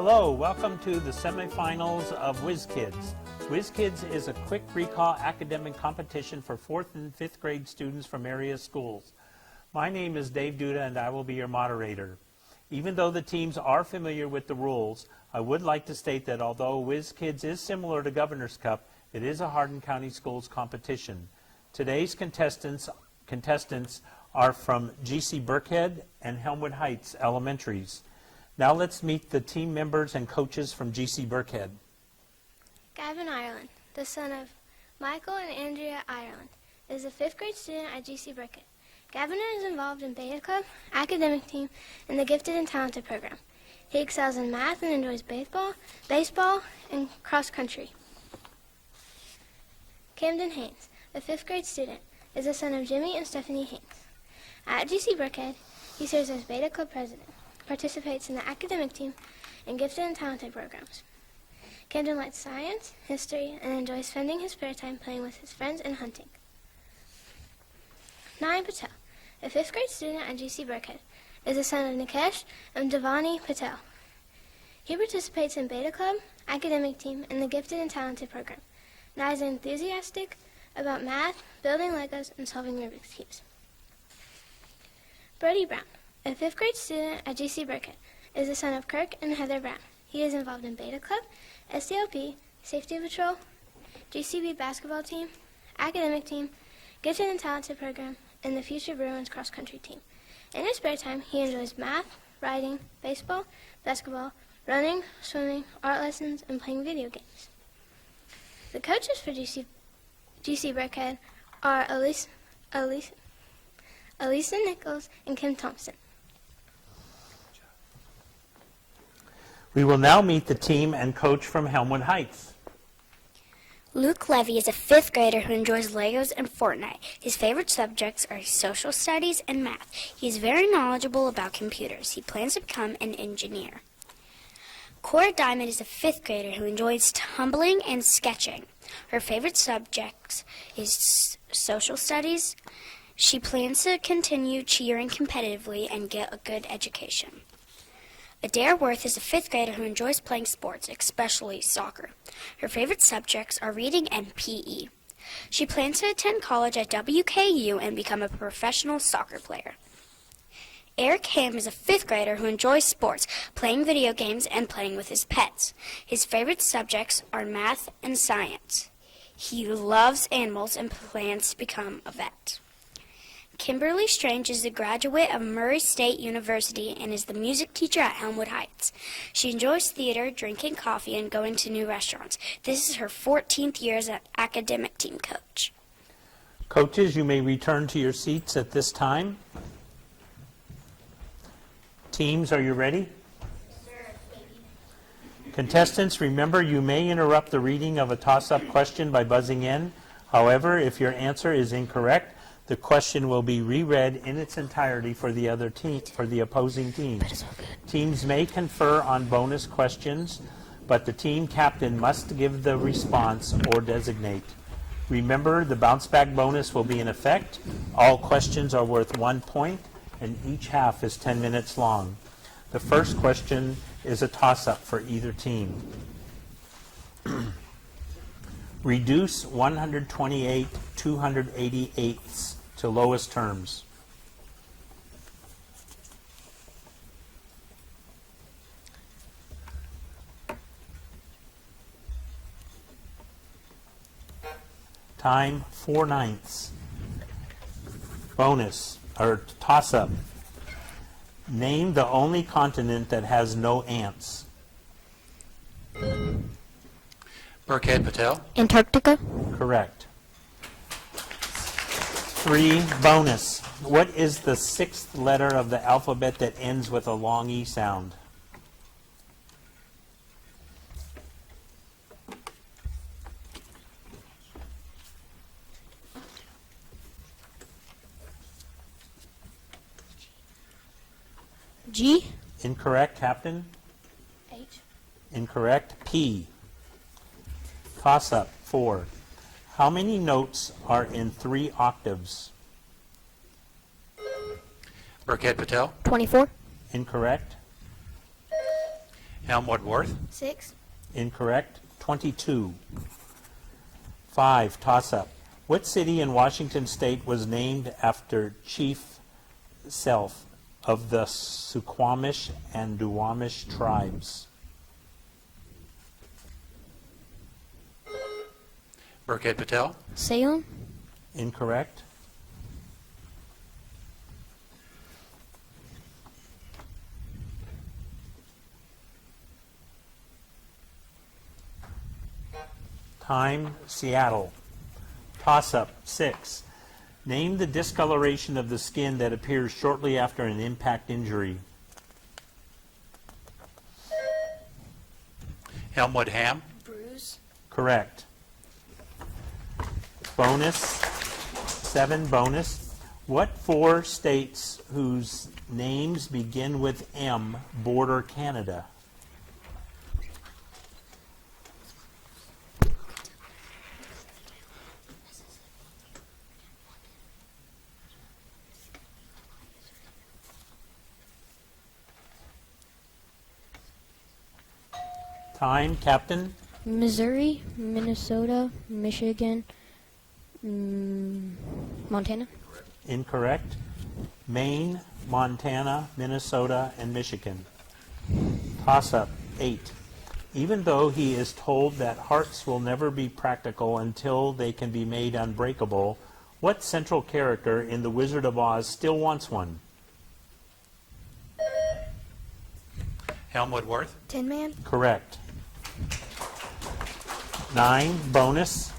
Hello, welcome to the semifinals of Whiz Kids. Whiz Kids is a quick recall academic competition for 4th and 5th grade students from area schools. My name is Dave Duda and I will be your moderator. Even though the teams are familiar with the rules, I would like to state that although Whiz Kids is similar to Governor's Cup, it is a Hardin County Schools competition. Today's contestants are from GC Burkhead and Helmwood Heights Elementaries. Now let's meet the team members and coaches from GC Burkhead. Gavin Ireland, the son of Michael and Andrea Ireland, is a 5th grade student at GC Burkhead. Gavin is involved in Beta Club, academic team, and the Gifted and Talented program. He excels in math and enjoys baseball, and cross country. Camden Haynes, a 5th grade student, is the son of Jimmy and Stephanie Haynes. At GC Burkhead, he serves as Beta Club president, participates in the academic team and Gifted and Talented programs. Camden likes science, history, and enjoys spending his spare time playing with his friends and hunting. Nayan Patel, a 5th grade student at GC Burkhead, is the son of Nikesh and Devani Patel. He participates in Beta Club, academic team, and the Gifted and Talented program. Nayan is enthusiastic about math, building Legos, and solving Rubik's Cubes. Brody Brown, a 5th grade student at GC Burkhead, is the son of Kirk and Heather Brown. He is involved in Beta Club, SDLP, Safety Patrol, GCB basketball team, academic team, Gifted and Talented program, and the Future Bruins cross-country team. In his spare time, he enjoys math, writing, baseball, basketball, running, swimming, art lessons, and playing video games. The coaches for GC Burkhead are Elisa Nichols and Kim Thompson. We will now meet the team and coach from Helmwood Heights. Luke Levy is a 5th grader who enjoys Legos and Fortnite. His favorite subjects are social studies and math. He is very knowledgeable about computers. He plans to become an engineer. Cora Diamond is a 5th grader who enjoys tumbling and sketching. Her favorite subjects is social studies. She plans to continue cheering competitively and get a good education. Adair Worth is a 5th grader who enjoys playing sports, especially soccer. Her favorite subjects are reading and PE. She plans to attend college at WKU and become a professional soccer player. Eric Ham is a 5th grader who enjoys sports, playing video games, and playing with his pets. His favorite subjects are math and science. He loves animals and plans to become a vet. Kimberly Strange is a graduate of Murray State University and is the music teacher at Helmwood Heights. She enjoys theater, drinking coffee, and going to new restaurants. This is her 14th year as an academic team coach. Coaches, you may return to your seats at this time. Teams, are you ready? Contestants, remember you may interrupt the reading of a toss-up question by buzzing in. However, if your answer is incorrect, the question will be reread in its entirety for the opposing team. Teams may confer on bonus questions, but the team captain must give the response or designate. Remember, the bounce-back bonus will be in effect. All questions are worth 1 point, and each half is 10 minutes long. The first question is a toss-up for either team. Reduce 128 288ths to lowest terms. Time 4/9. Bonus, or toss-up. Name the only continent that has no ants. Burkhead Patel. Antarctica. Correct. 3, bonus. What is the 6th letter of the alphabet that ends with a long E sound? G. Incorrect, Captain. H. Incorrect. P. Toss-up. 4. How many notes are in 3 octaves? Burkhead Patel. 24. Incorrect. Helmwood Worth. 6. Incorrect. 22. 5. Toss-up. What city in Washington State was named after Chief Self of the Suquamish and Duwamish tribes? Burkhead Patel. Salem. Incorrect. Time, Seattle. Toss-up, 6. Name the discoloration of the skin that appears shortly after an impact injury. Helmwood Ham. Bruise. Correct. Bonus, 7 bonus. What 4 states whose names begin with M border Canada? Time, Captain. Missouri, Minnesota, Michigan, Montana. Incorrect. Maine, Montana, Minnesota, and Michigan. Toss-up, 8. Even though he is told that hearts will never be practical until they can be made unbreakable, what central character in The Wizard of Oz still wants one? Helmwood Worth. Tin Man. Correct. 9, bonus.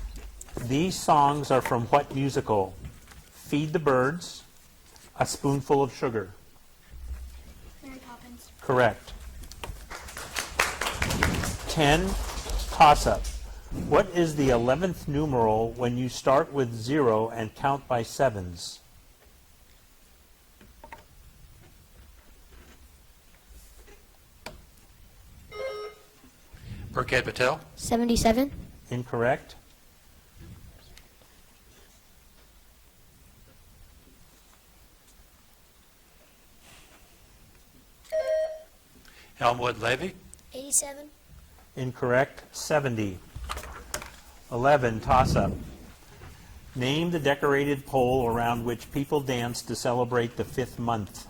These songs are from what musical? Feed the Birds, A Spoonful of Sugar. Mary Poppins. Correct. 10, toss-up. What is the 11th numeral when you start with 0 and count by sevens? Burkhead Patel. 77. Incorrect. Helmwood Levy. 87. Incorrect. 70. 11, toss-up. Name the decorated pole around which people dance to celebrate the 5th month.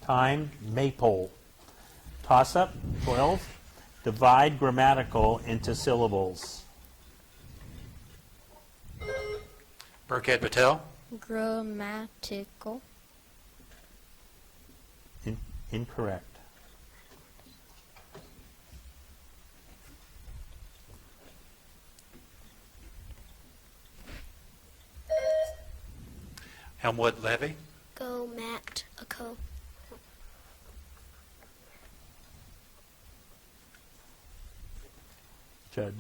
Time, maypole. Toss-up, 12. Divide grammatical into syllables. Burkhead Patel. Grammatical. Incorrect. Helmwood Levy. Go, Matt. A co. Judge.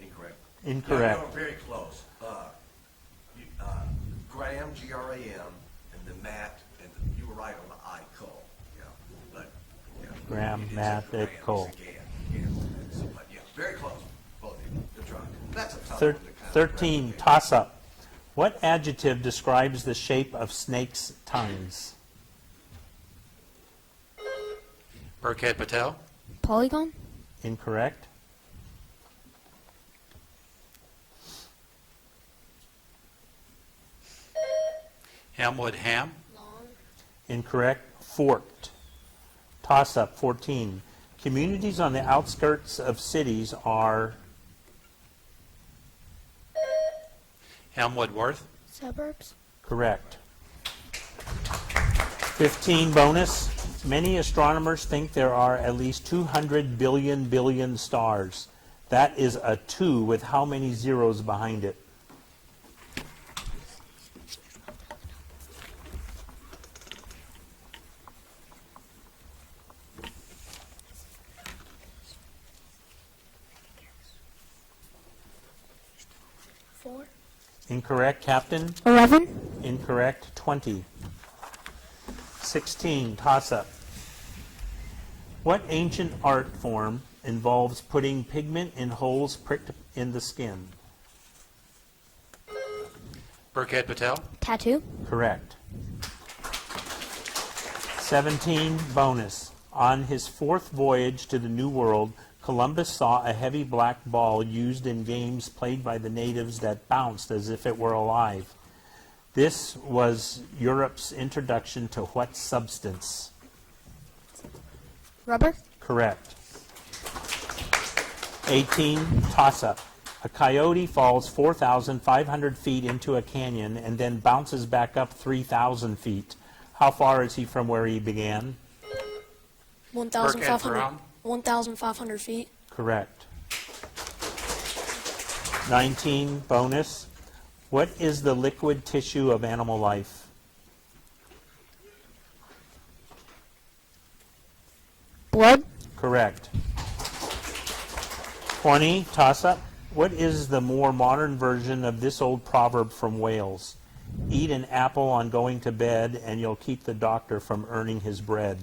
Incorrect. Incorrect. Yeah, you were very close. Graham, G-R-A-M, and then Matt, and you were right on the I-co. Yeah, but yeah. Graham, You did Matt, say Graham, Co. it's again. Yeah, so, but yeah, very close. Both of you. Good try. That's a tough Thir- one to kind of 13, replicate. toss-up. What adjective describes the shape of snakes' tongues? Burkhead Patel. Polygon. Incorrect. Helmwood Ham. Incorrect. Forked. Toss-up, 14. Communities on the outskirts of cities are Helmwood Worth. Suburbs. correct. 15, bonus. Many astronomers think there are at least 200 billion stars. That is a 2 with how many zeros behind it? Incorrect, Captain. 11. Incorrect, 20. 16, toss-up. What ancient art form involves putting pigment in holes pricked in the skin? Burkhead Patel. Tattoo. Correct. 17 bonus. On his fourth voyage to the New World, Columbus saw a heavy black ball used in games played by the natives that bounced as if it were alive. This was Europe's introduction to what substance? Rubber. Correct. 18, toss-up. A coyote falls 4,500 feet into a canyon and then bounces back up 3,000 feet. How far is he from where he began? 1,500 Brown. 1,500 feet. Correct. 19, bonus. What is the liquid tissue of animal life? Blood. Correct. 20, toss-up. What is the more modern version of this old proverb from Wales? Eat an apple on going to bed, and you'll keep the doctor from earning his bread.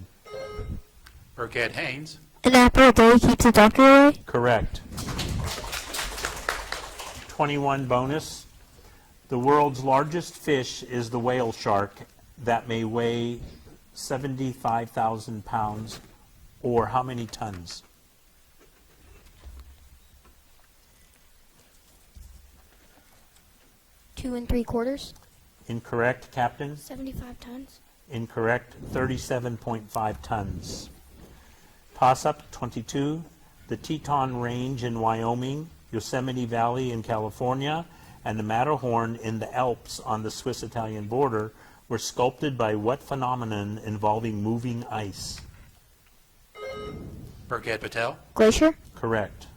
Burkhead Haynes. An apple a day keeps the doctor away. Correct. 21, bonus. The world's largest fish is the whale shark that may weigh 75,000 pounds, or how many tons? 2 3/4. Incorrect, Captain. 75 tons. Incorrect, 37.5 tons. Toss-up, 22. The Teton Range in Wyoming, Yosemite Valley in California, and the Matterhorn in the Alps on the Swiss-Italian border were sculpted by what phenomenon involving moving ice? Burkhead Patel. Glacier. Correct.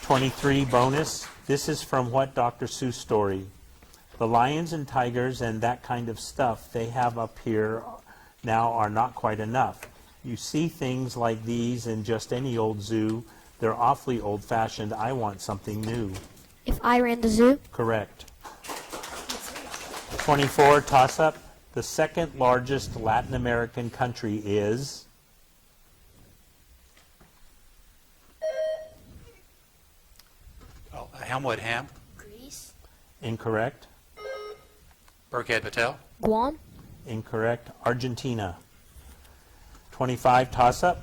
23, bonus. This is from what Dr. Seuss story? The lions and tigers and that kind of stuff they have up here now are not quite enough. You see things like these in just any old zoo. They're awfully old-fashioned. I want something new. If I ran the zoo. Correct. 24, toss-up. The second largest Latin American country is? Helmwood Ham. Greece. Incorrect. Burkhead Patel. Guam. Incorrect. Argentina. 25, toss-up.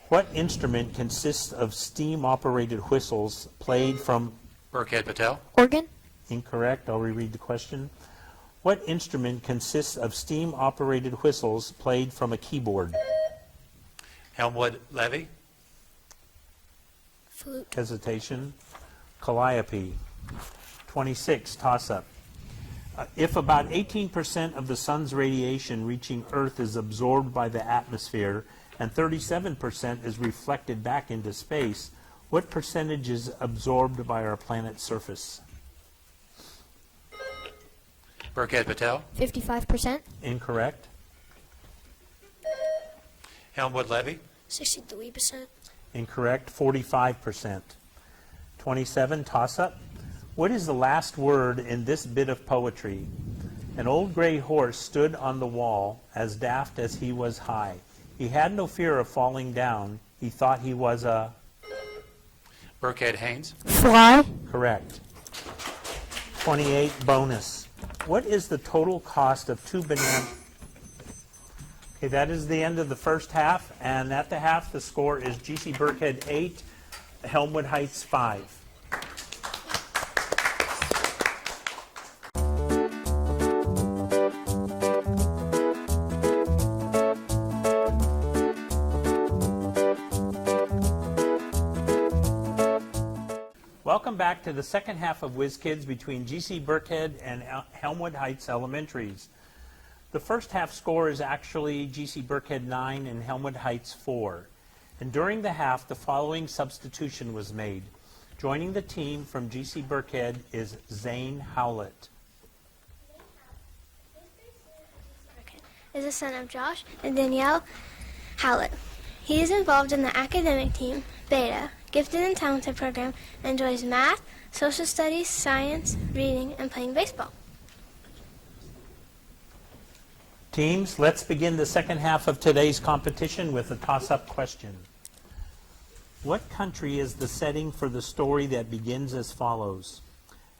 What instrument consists of steam-operated whistles played from? Burkhead Patel. Organ. Incorrect. I'll reread the question. What instrument consists of steam-operated whistles played from a keyboard? Helmwood Levy. Flute. Hesitation. Calliope. 26, toss-up. If about 18% of the sun's radiation reaching Earth is absorbed by the atmosphere and 37% is reflected back into space, what percentage is absorbed by our planet's surface? Burkhead Patel. 55%. Incorrect. Helmwood Levy. 63%. Incorrect. 45%. 27, toss-up. What is the last word in this bit of poetry? An old gray horse stood on the wall, as daft as he was high. He had no fear of falling down. He thought he was a? Burkhead Haynes. Fly. Correct. 28, bonus. What is the total cost of 2 bananas? Okay, that is the end of the first half, and at the half the score is GC Burkhead 8, Helmwood Heights 5. Welcome back to the second half of Whiz Kids between GC Burkhead and Helmwood Heights Elementaries. The first half score is actually GC Burkhead 9 and Helmwood Heights 4. And during the half, the following substitution was made. Joining the team from GC Burkhead is Zane Howlett. Is the son of Josh and Danielle Howlett. He is involved in the academic team, Beta, Gifted and Talented program, and enjoys math, social studies, science, reading, and playing baseball. Teams, let's begin the second half of today's competition with a toss-up question. What country is the setting for the story that begins as follows?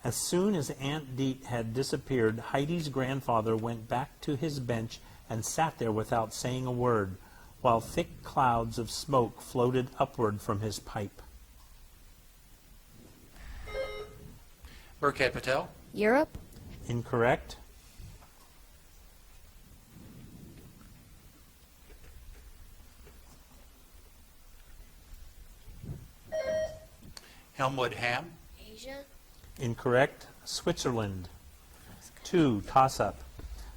As soon as Aunt Deet had disappeared, Heidi's grandfather went back to his bench and sat there without saying a word, while thick clouds of smoke floated upward from his pipe. Burkhead Patel. Europe. Incorrect. Helmwood Ham. Asia. Incorrect. Switzerland. 2. Toss-up.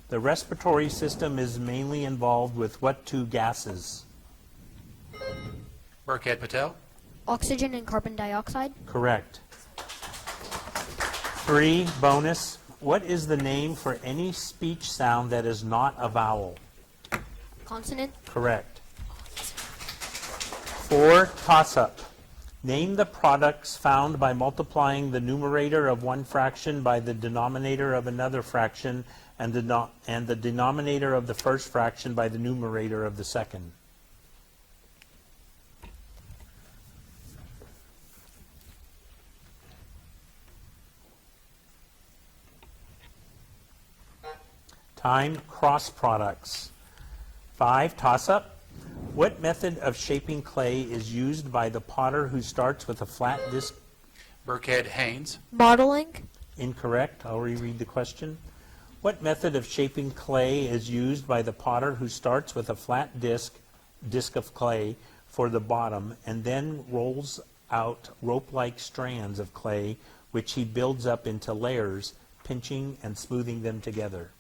The respiratory system is mainly involved with what two gases? Burkhead Patel. Oxygen and carbon dioxide. Correct. 3. Bonus. What is the name for any speech sound that is not a vowel? Consonant. Correct. 4. Toss-up. Name the products found by multiplying the numerator of one fraction by the denominator of another fraction and the denominator of the first fraction by the numerator of the second. Time. Cross products. 5. Toss-up. What method of shaping clay is used by the potter who starts with a flat disc? Burkhead Haynes. Modeling. Incorrect. I'll reread the question. What method of shaping clay is used by the potter who starts with a flat disc of clay for the bottom and then rolls out rope-like strands of clay which he builds up into layers, pinching and smoothing them together?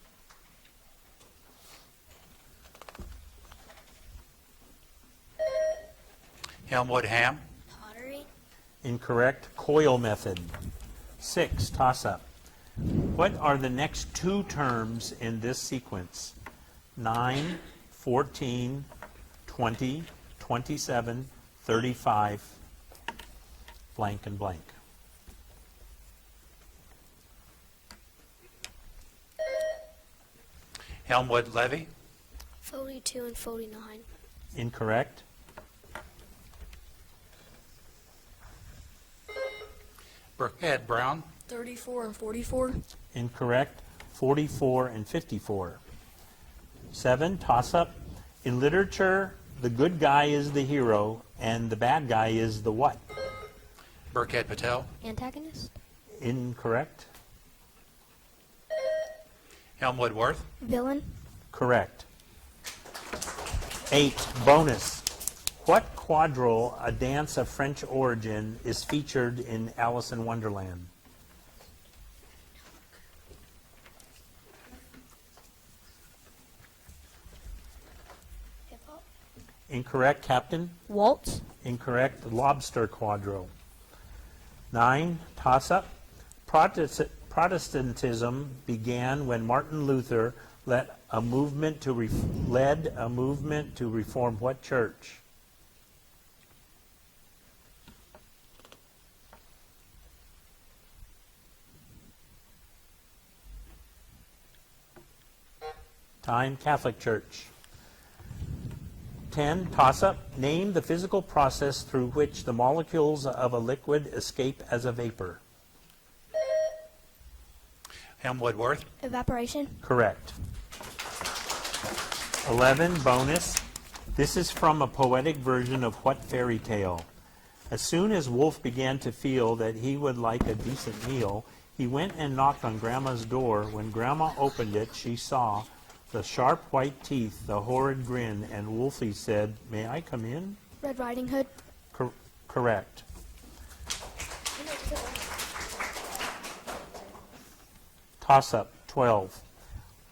Helmwood Ham. Pottery. Incorrect. Coil method. 6. Toss-up. What are the next two terms in this sequence? 9, 14, 20, 27, 35, blank and blank. Helmwood Levy. 42 and 49. Incorrect. Burkhead Brown. 34 and 44. Incorrect. 44 and 54. 7. Toss-up. In literature, the good guy is the hero and the bad guy is the what? Burkhead Patel. Antagonist. Incorrect. Helmwood Worth. Villain. Correct. 8. Bonus. What quadrille, a dance of French origin, is featured in Alice in Wonderland? Hip hop. Incorrect, Captain. Waltz. Incorrect. Lobster quadrille. 9. Toss-up. Protestantism began when Martin Luther led a movement to reform what church? Time. Catholic Church. 10. Toss-up. Name the physical process through which the molecules of a liquid escape as a vapor. Helmwood Worth. Evaporation. Correct. 11. Bonus. This is from a poetic version of what fairy tale? As soon as Wolf began to feel that he would like a decent meal, he went and knocked on Grandma's door. When Grandma opened it, she saw the sharp white teeth, the horrid grin, and Wolfie said, "May I come in?" Red Riding Hood. Correct. Toss-up. 12.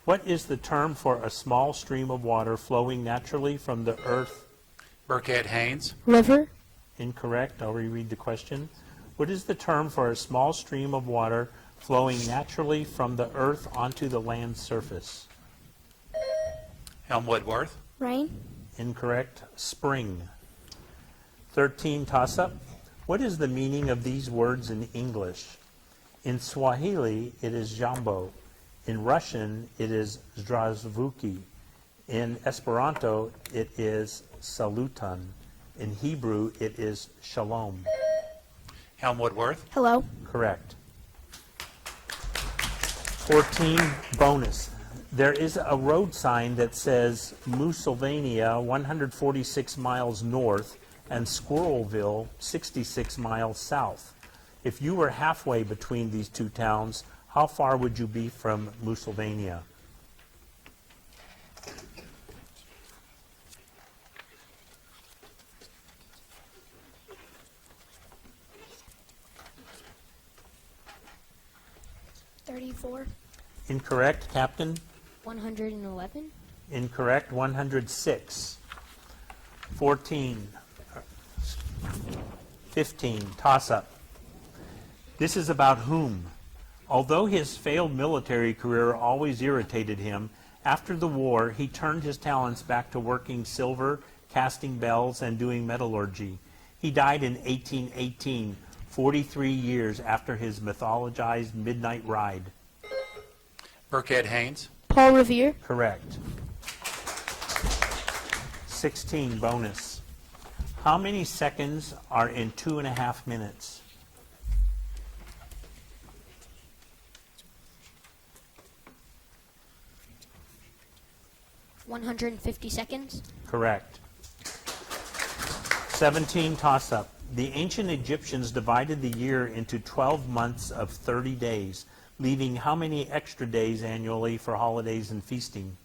What is the term for a small stream of water flowing naturally from the earth? Burkhead Haynes. River. Incorrect. I'll reread the question. What is the term for a small stream of water flowing naturally from the earth onto the land's surface? Helmwood Worth. Rain. Incorrect. Spring. 13. Toss-up. What is the meaning of these words in English? In Swahili, it is jambo. In Russian, it is zdravstvuyki. In Esperanto, it is saluton. In Hebrew, it is shalom. Helmwood Worth. Hello. Correct. 14, bonus. There is a road sign that says Musylvania 146 miles north and Squirrelville 66 miles south. If you were halfway between these two towns, how far would you be from Musylvania? $34. Incorrect, Captain. 111. Incorrect, 106. 15, toss-up. This is about whom? Although his failed military career always irritated him, after the war he turned his talents back to working silver, casting bells, and doing metallurgy. He died in 1818, 43 years after his mythologized midnight ride. Burkhead Haynes. Paul Revere. Correct. 16, bonus. How many seconds are in 2.5 minutes? $150 seconds. Correct. 17, toss-up. The ancient Egyptians divided the year into 12 months of 30 days, leaving how many extra days annually for holidays and feasting?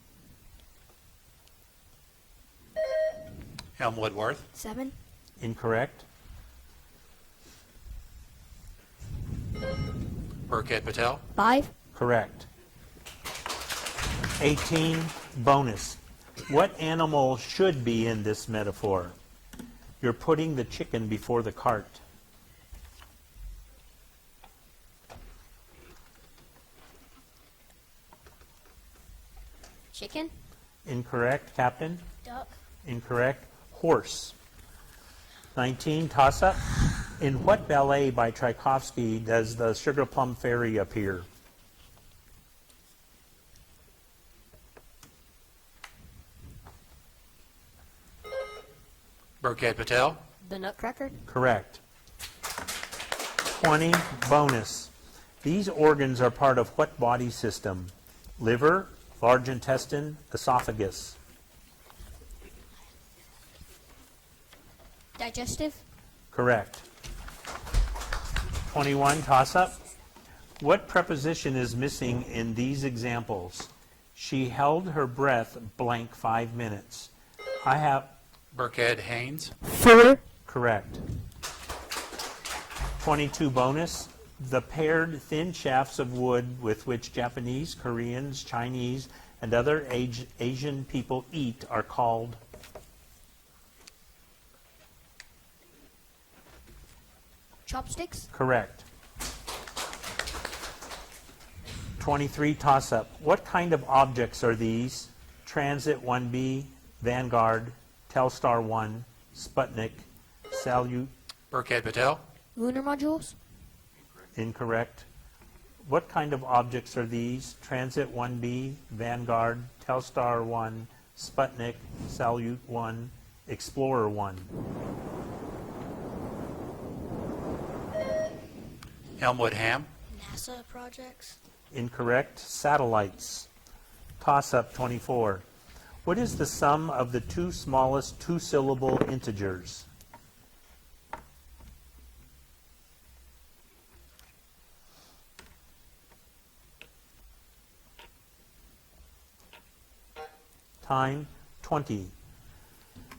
Helmwood Worth. 7. Incorrect. Burkhead Patel. 5. Correct. 18, bonus. What animal should be in this metaphor? You're putting the chicken before the cart. Chicken. Incorrect, Captain. Duck. Incorrect. Horse. 19, toss-up. In what ballet by Tchaikovsky does the Sugar Plum Fairy appear? Burkhead Patel. The Nutcracker. Correct. 20, bonus. These organs are part of what body system? Liver, large intestine, esophagus. Digestive. Correct. 21, toss-up. What preposition is missing in these examples? She held her breath blank 5 minutes. I have... Burkhead Haynes. 4. Correct. 22, bonus. The paired thin shafts of wood with which Japanese, Koreans, Chinese, and other Asian people eat are called... Chopsticks. Correct. 23, toss-up. What kind of objects are these? Transit 1B, Vanguard, Telstar 1, Sputnik, Salyut. Burkhead Patel. Lunar modules. Incorrect. What kind of objects are these? Transit 1B, Vanguard, Telstar 1, Sputnik, Salyut 1, Explorer 1. Helmwood Ham. NASA projects. Incorrect. Satellites. Toss-up 24. What is the sum of the two smallest two-syllable integers? Time, 20.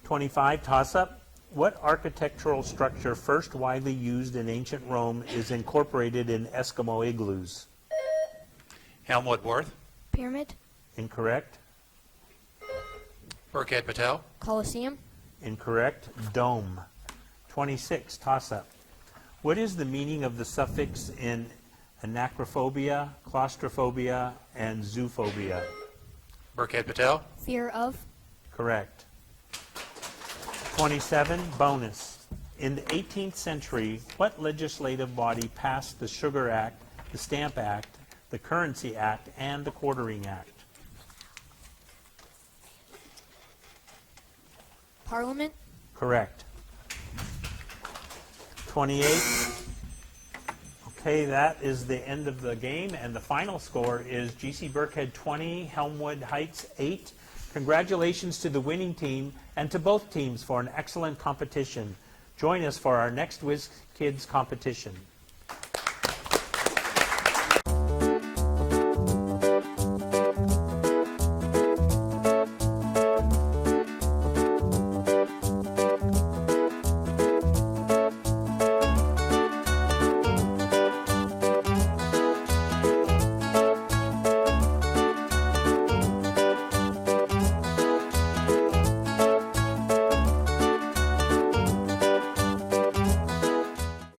25, toss-up. What architectural structure first widely used in ancient Rome is incorporated in Eskimo igloos? Helmwood Worth. Pyramid. Incorrect. Burkhead Patel. Colosseum. Incorrect. Dome. 26, toss-up. What is the meaning of the suffix in anacrophobia, claustrophobia, and zoophobia? Burkhead Patel. Fear of. Correct. 27, bonus. In the 18th century, what legislative body passed the Sugar Act, the Stamp Act, the Currency Act, and the Quartering Act? Parliament. Correct. 28. Okay, that is the end of the game, and the final score is GC Burkhead 20, Helmwood Heights 8. Congratulations to the winning team and to both teams for an excellent competition. Join us for our next Whiz Kids competition.